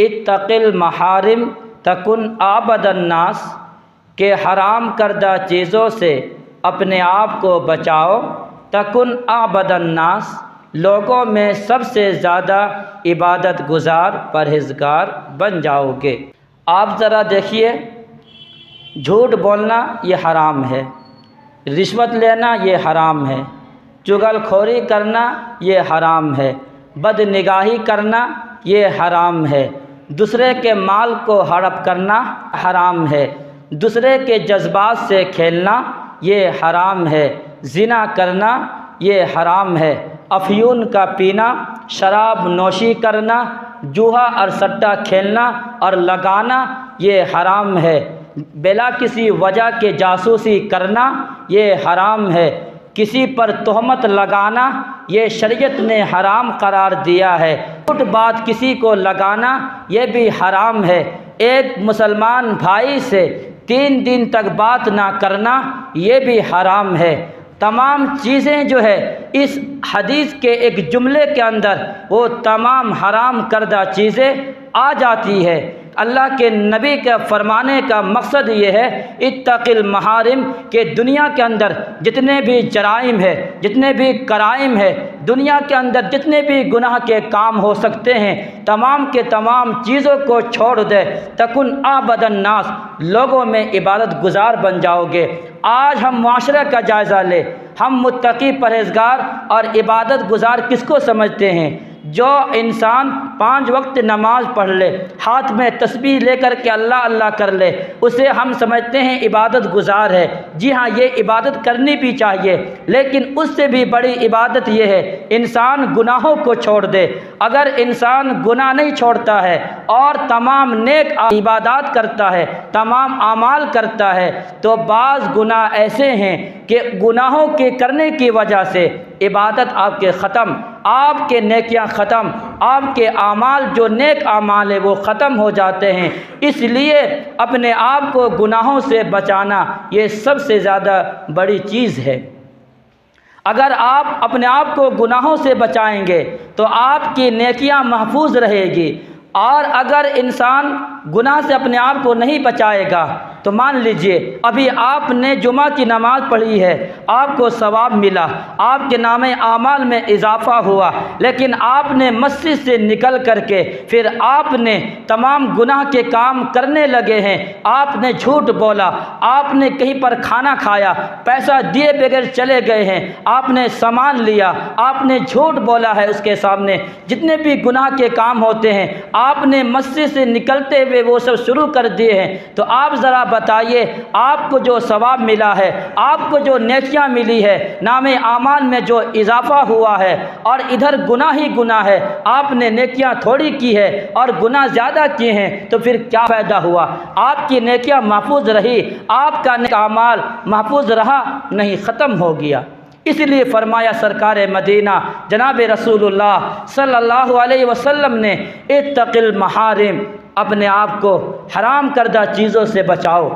इत्तक़िल महारिम तकुन आबदन्नास, के हराम करदा चीज़ों से अपने आप को बचाओ, तकुन आबदन्नास, लोगों में सबसे ज़्यादा इबादत गुज़ार परहेज़गार बन जाओगे। आप ज़रा देखिए, झूठ बोलना ये हराम है, रिश्वत लेना ये हराम है, चुगलखोरी करना ये हराम है, बदनिगाही करना ये हराम है, दूसरे के माल को हड़प करना हराम है, दूसरे के जज्बात से खेलना ये हराम है, ज़िना करना ये हराम है, अफ़यून का पीना, शराब नोशी करना, जूहा और सट्टा खेलना और लगाना ये हराम है, बिला किसी वजह के जासूसी करना ये हराम है, किसी पर तोहमत लगाना ये शरीयत ने हराम करार दिया है, झूठ बात किसी को लगाना ये भी हराम है, एक मुसलमान भाई से 3 दिन तक बात ना करना ये भी हराम है। तमाम चीज़ें जो है इस हदीस के एक जुमले के अंदर वो तमाम हराम करदा चीज़ें आ जाती है। अल्लाह के नबी के फरमाने का मकसद ये है, इत्तक़िल महारिम, के दुनिया के अंदर जितने भी जराइम है, जितने भी कराइम है, दुनिया के अंदर जितने भी गुनाह के काम हो सकते हैं, तमाम के तमाम चीज़ों को छोड़ दे, तकुन आबदन्नास, लोगों में इबादत गुज़ार बन जाओगे। आज हम माशरे का जायज़ा ले, हम मुत्तकी परहेज़गार और इबादत गुज़ार किसको समझते हैं? जो इंसान 5 वक्त नमाज पढ़ ले, हाथ में तस्बीह लेकर के अल्लाह अल्लाह कर ले, उसे हम समझते हैं इबादत गुज़ार है। जी हाँ, ये इबादत करनी भी चाहिए, लेकिन उससे भी बड़ी इबादत ये है इंसान गुनाहों को छोड़ दे। अगर इंसान गुनाह नहीं छोड़ता है और तमाम नेक इबादत करता है, तमाम आमाल करता है, तो बाज़ गुनाह ऐसे हैं कि गुनाहों के करने की वजह से इबादत आपके ख़त्म, आपके नेकियां ख़त्म, आपके आमाल जो नेक आमाल है वो ख़त्म हो जाते हैं। इसलिए अपने आप को गुनाहों से बचाना ये सबसे ज़्यादा बड़ी चीज़ है। अगर आप अपने आप को गुनाहों से बचाएंगे तो आपकी नेकियां महफूज रहेगी, और अगर इंसान गुनाह से अपने आप को नहीं बचाएगा तो मान लीजिए अभी आपने जुमा की नमाज़ पढ़ी है, आपको सवाब मिला, आपके नामे आमाल में इजाफ़ा हुआ, लेकिन आपने मस्जिद से निकल करके फिर आपने तमाम गुनाह के काम करने लगे हैं, आपने झूठ बोला, आपने कहीं पर खाना खाया, पैसा दिए बगैर चले गए हैं, आपने सामान लिया, आपने झूठ बोला है उसके सामने, जितने भी गुनाह के काम होते हैं आपने मस्जिद से निकलते हुए वो सब शुरू कर दिए हैं, तो आप ज़रा बताइए आपको जो सवाब मिला है, आपको जो नेकियां मिली है, नामे आमाल में जो इजाफ़ा हुआ है, और इधर गुनाह ही गुनाह है, आपने नेकियां थोड़ी की है और गुनाह ज़्यादा किए हैं, तो फिर क्या फ़ायदा हुआ? आपकी नेकियां महफूज रही, आपका नेक आमाल महफूज रहा नहीं, ख़त्म हो गया। इसलिए फरमाया सरकार मदीना जनाब रसूलुल्लाह सल्लल्लाहु अलैहि वसल्लम ने, इत्तक़िल महारिम, अपने आप को हराम करदा चीज़ों से बचाओ।